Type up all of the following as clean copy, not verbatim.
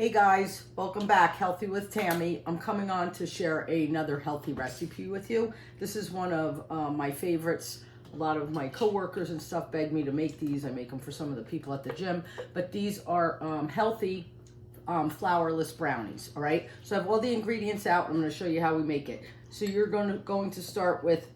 Hey guys, welcome back. Healthy with Tammy. I'm coming on to share another healthy recipe with you. This is one of my favorites. A lot of my coworkers and stuff beg me to make these. I make them for some of the people at the gym. But these are healthy flourless brownies, all right? So I have all the ingredients out. I'm going to show you how we make it. So you're going to start with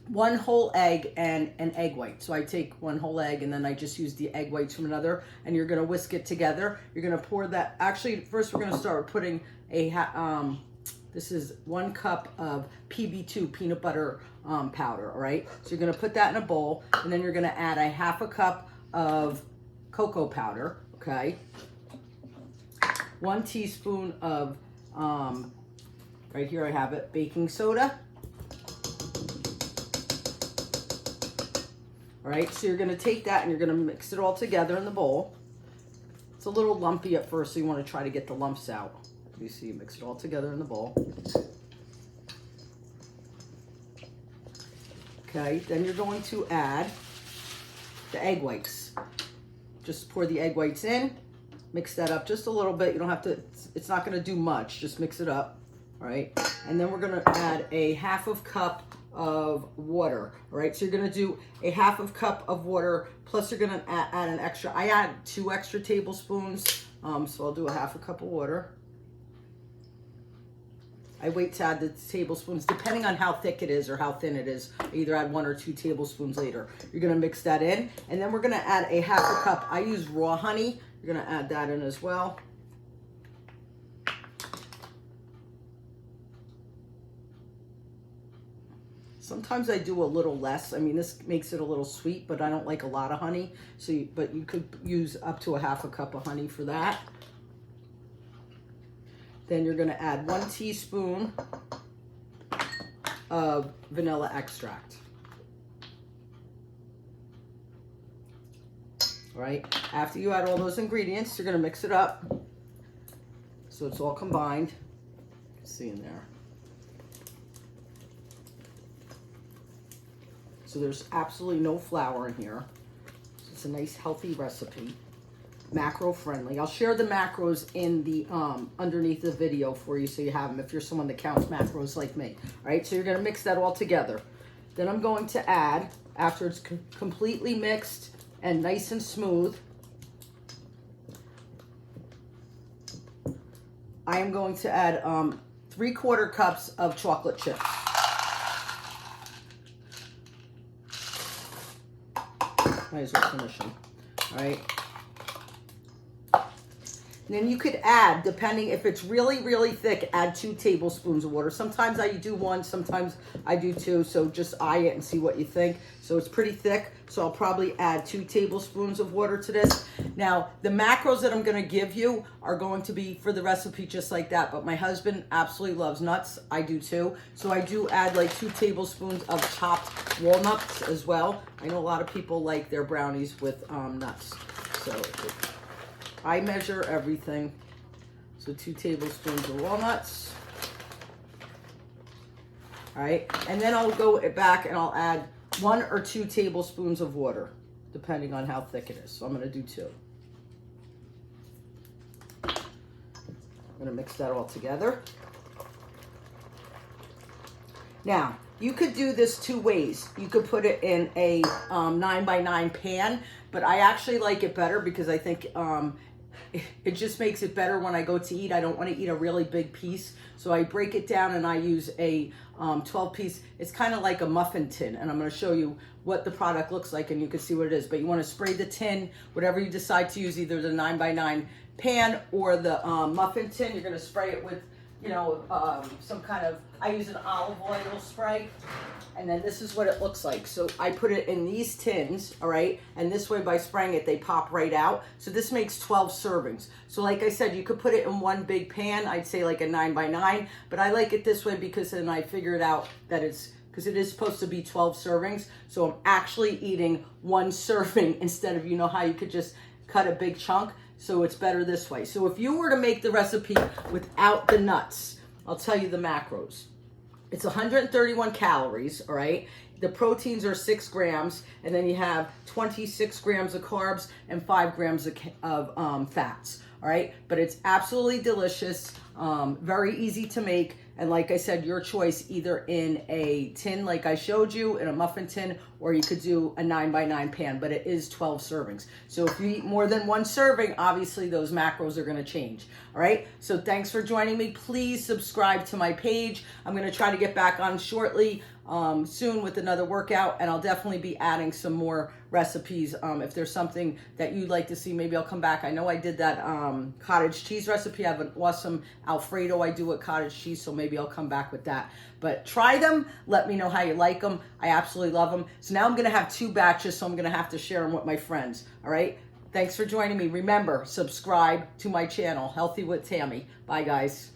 one whole egg and an egg white. So I take one whole egg and then I just use the egg whites from another, and you're gonna whisk it together. You're gonna pour that, actually first we're gonna start with putting this is 1 cup of PB2 peanut butter powder, all right? So you're gonna put that in a bowl, and then you're gonna add a 1/2 cup of cocoa powder, okay? 1 teaspoon of, right here I have it, baking soda. All right, so you're gonna take that and you're gonna mix it all together in the bowl. It's a little lumpy at first, so you wanna try to get the lumps out. You see, mix it all together in the bowl. Okay, then you're going to add the egg whites. Just pour the egg whites in, mix that up just a little bit. You don't have to, it's not gonna do much, just mix it up, all right? And then we're gonna add a 1/2 cup of water. All right, so you're gonna do a 1/2 cup of water, plus you're gonna add an extra, I add 2 extra tablespoons, so I'll do a 1/2 cup of water. I wait to add the tablespoons depending on how thick it is or how thin it is. I either add 1 or 2 tablespoons later. You're gonna mix that in, and then we're gonna add a 1/2 cup. I use raw honey. You're gonna add that in as well. Sometimes I do a little less. I mean, this makes it a little sweet, but I don't like a lot of honey. So, but you could use up to a 1/2 cup of honey for that. Then you're gonna add 1 teaspoon of vanilla extract. All right, after you add all those ingredients, you're gonna mix it up so it's all combined. See in there. So there's absolutely no flour in here. It's a nice healthy recipe, macro friendly. I'll share the macros in the underneath the video for you so you have them if you're someone that counts macros like me. All right, so you're gonna mix that all together. Then I'm going to add, after it's completely mixed and nice and smooth, I am going to add 3/4 cups of chocolate chips. Might as well finish them, all right? And then you could add, depending, if it's really, really thick, add 2 tablespoons of water. Sometimes I do 1, sometimes I do 2, so just eye it and see what you think. So it's pretty thick, so I'll probably add 2 tablespoons of water to this. Now, the macros that I'm gonna give you are going to be for the recipe just like that, but my husband absolutely loves nuts. I do too. So I do add like 2 tablespoons of chopped walnuts as well. I know a lot of people like their brownies with nuts. So I measure everything. So 2 tablespoons of walnuts. All right, and then I'll go back and I'll add 1 or 2 tablespoons of water, depending on how thick it is. So I'm gonna do 2. I'm gonna mix that all together. Now, you could do this 2 ways. You could put it in a 9x9 pan, but I actually like it better because I think it just makes it better when I go to eat. I don't want to eat a really big piece, so I break it down and I use a 12-piece. It's kind of like a muffin tin, and I'm going to show you what the product looks like and you can see what it is. But you want to spray the tin, whatever you decide to use, either the 9x9 pan or the muffin tin. You're going to spray it with, you know, some kind of, I use an olive oil spray, and then this is what it looks like. So I put it in these tins, all right, and this way by spraying it, they pop right out. So this makes 12 servings. So like I said, you could put it in one big pan, I'd say like a 9x9, but I like it this way because then I figured out that it's, because it is supposed to be 12 servings, so I'm actually eating 1 serving instead of, you know how you could just cut a big chunk. So it's better this way. So if you were to make the recipe without the nuts, I'll tell you the macros. It's 131 calories, all right? The proteins are 6 grams, and then you have 26 grams of carbs and 5 grams of fats. all right? But it's absolutely delicious, very easy to make. And like I said, your choice, either in a tin like I showed you, in a muffin tin, or you could do a 9x9 pan, but it is 12 servings. So if you eat more than one serving, obviously those macros are gonna change, all right? So thanks for joining me. Please subscribe to my page. I'm gonna try to get back on shortly, soon with another workout, and I'll definitely be adding some more recipes. If there's something that you'd like to see, maybe I'll come back. I know I did that cottage cheese recipe. I have an awesome Alfredo I do with cottage cheese, so maybe I'll come back with that. But try them. Let me know how you like them. I absolutely love them. So now I'm going to have 2 batches, so I'm going to have to share them with my friends. All right? Thanks for joining me. Remember, subscribe to my channel, Healthy with Tammy. Bye, guys.